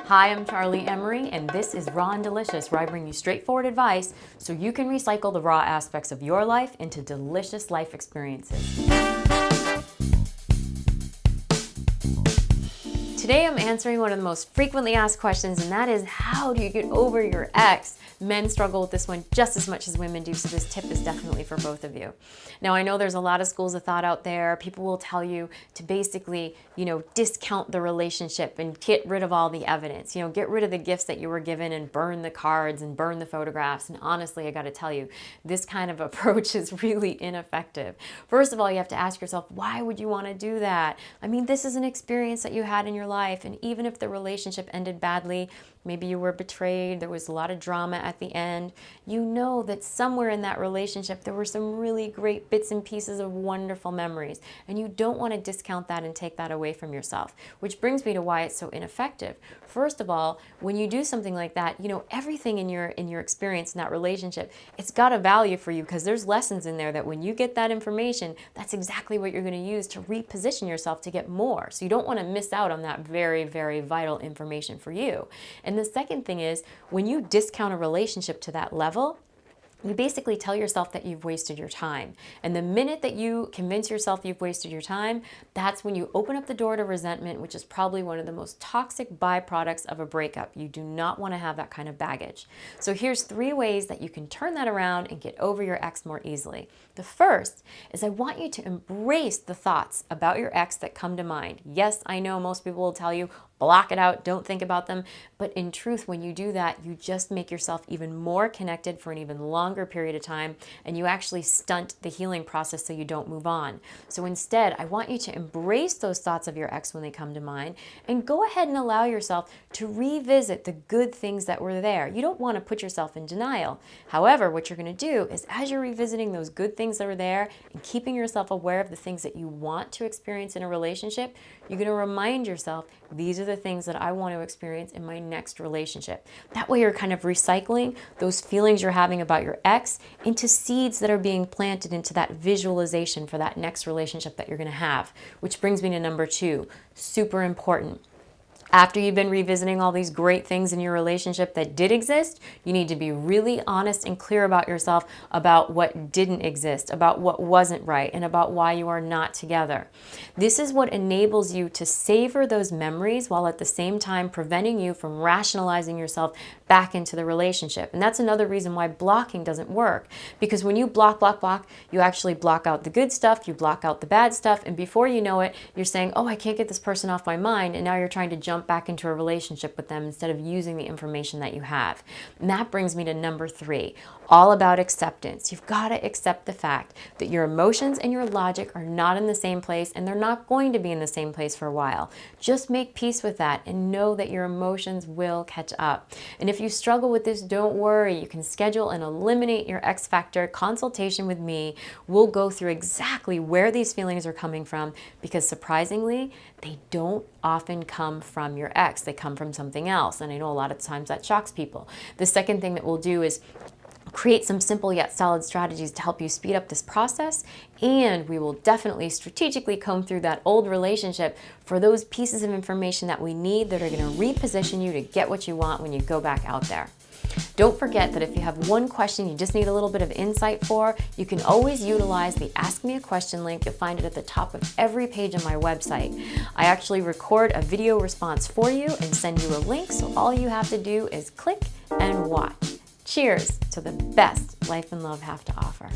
Hi, I'm Charly Emery, and this is Raw and Delicious, where I bring you straightforward advice so you can recycle the raw aspects of your life into delicious life experiences. Today I'm answering one of the most frequently asked questions, and that is, how do you get over your ex? Men struggle with this one just as much as women do, so this tip is definitely for both of you. Now, I know there's a lot of schools of thought out there. People will tell you to basically, discount the relationship and get rid of all the evidence. Get rid of the gifts that you were given and burn the cards and burn the photographs. And honestly, I got to tell you, this kind of approach is really ineffective. First of all, you have to ask yourself, why would you want to do that? I mean, this is an experience that you had in your life, and even if the relationship ended badly, maybe you were betrayed, there was a lot of drama at the end, you know that somewhere in that relationship there were some really great bits and pieces of wonderful memories, and you don't want to discount that and take that away from yourself. Which brings me to why it's so ineffective. First of all, when you do something like that, everything in your experience in that relationship, it's got a value for you, because there's lessons in there that when you get that information, that's exactly what you're going to use to reposition yourself to get more. So you don't want to miss out on that very, very vital information for you. And the second thing is, when you discount a relationship to that level, you basically tell yourself that you've wasted your time. And the minute that you convince yourself you've wasted your time, that's when you open up the door to resentment, which is probably one of the most toxic byproducts of a breakup. You do not want to have that kind of baggage. So here's 3 ways that you can turn that around and get over your ex more easily. The first is, I want you to embrace the thoughts about your ex that come to mind. Yes, I know most people will tell you, block it out, don't think about them. But in truth, when you do that, you just make yourself even more connected for an even longer period of time, and you actually stunt the healing process so you don't move on. So instead, I want you to embrace those thoughts of your ex when they come to mind, and go ahead and allow yourself to revisit the good things that were there. You don't want to put yourself in denial. However, what you're going to do is, as you're revisiting those good things that were there and keeping yourself aware of the things that you want to experience in a relationship, you're going to remind yourself, these are the things that I want to experience in my next relationship. That way you're kind of recycling those feelings you're having about your ex into seeds that are being planted into that visualization for that next relationship that you're going to have. Which brings me to number 2, super important. After you've been revisiting all these great things in your relationship that did exist, you need to be really honest and clear about yourself about what didn't exist, about what wasn't right, and about why you are not together. This is what enables you to savor those memories while at the same time preventing you from rationalizing yourself back into the relationship. And that's another reason why blocking doesn't work. Because when you block, you actually block out the good stuff, you block out the bad stuff, and before you know it, you're saying, oh, I can't get this person off my mind, and now you're trying to jump back into a relationship with them instead of using the information that you have. And that brings me to number 3, all about acceptance. You've got to accept the fact that your emotions and your logic are not in the same place, and they're not going to be in the same place for a while. Just make peace with that and know that your emotions will catch up. And if you struggle with this, don't worry. You can schedule an Eliminate Your X Factor consultation with me. We'll go through exactly where these feelings are coming from, because surprisingly, they don't often come from your ex. They come from something else. And I know a lot of times that shocks people. The second thing that we'll do is create some simple yet solid strategies to help you speed up this process, and we will definitely strategically comb through that old relationship for those pieces of information that we need that are going to reposition you to get what you want when you go back out there. Don't forget that if you have one question you just need a little bit of insight for, you can always utilize the Ask Me a Question link. You'll find it at the top of every page on my website. I actually record a video response for you and send you a link, so all you have to do is click and watch. Cheers to the best life and love have to offer.